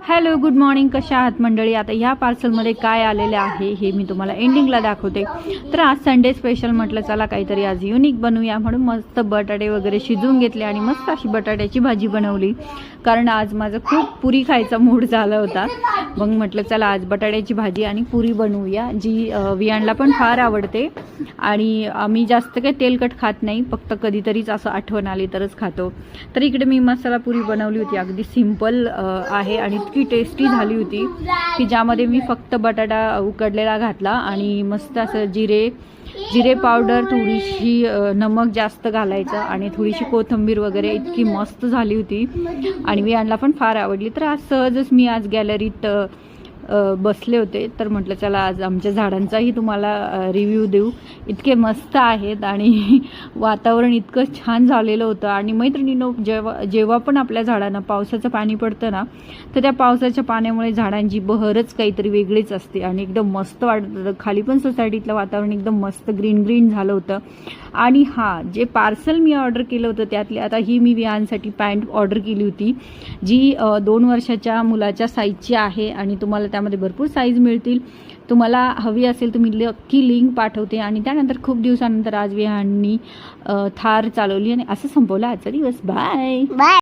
Hello good morning, कशा आहात मंडळी। आता ह्या पार्सलमध्ये काय आलेले आहे हे मी तुम्हाला एंडिंगला दाखवते। तर आज संडे स्पेशल म्हटलं चला काहीतरी आज युनिक बनवूया, म्हणून मस्त बटाटे वगैरे शिजवून घेतले आणि मस्त अशी बटाट्याची भाजी बनवली। कारण आज माझं खूप पुरी खायचा मूड झाला होता, मग म्हटलं चला आज बटाट्याची भाजी आणि पुरी बनवूया, जी वियांना पण फार आवडते। आणि आम्ही जास्त काही तेलकट खात नाही, फक्त कधीतरीच असं आठवण आली तरच खातो। तर इकडे मी मसाला पुरी बनवली होती, अगदी सिंपल आहे आणि इतकी टेस्टी झाली होती की ज्यामध्ये मी फक्त बटाटा उकडलेला घातला आणि मस्त असं जिरे पावडर, थोडीशी नमक जास्त घालायचं आणि थोडीशी कोथिंबीर वगैरे, इतकी मस्त झाली होती आणि वियांना पण फार आवडली। तर आज सहजच मी आज गॅलरीत बसले होते, तर म्हटलं चला आज आमच्या झाडांचाही तुम्हाला रिव्ह्यू देऊ। इतके मस्त आहेत आणि वातावरण इतकं छान झालेलं होतं। आणि मैत्रिणींनो, जेव्हा पण आपल्या झाडांना पावसाचं पाणी पडतं ना, तर त्या पावसाच्या पाण्यामुळे झाडांची बहरच काहीतरी वेगळीच असते आणि एकदम मस्त वाटतं। खाली पण सोसायटीतलं वातावरण एकदम मस्त ग्रीन ग्रीन झालं होतं। आणि जे पार्सल मी ऑर्डर केलं होतं त्यातले आता ही मी वियांसाठी पॅन्ट ऑर्डर केली होती, जी 2 वर्षाच्या मुलाच्या साईजची आहे आणि तुम्हाला त्यामध्ये भरपूर साईज मिळतील। तुम्हाला हवी असेल तर मी नक्की लिंक पाठवते। आणि त्यानंतर खूप दिवसानंतर आज विहांनी थार चालवली आणि असं संपवला आजचा दिवस। Bye bye.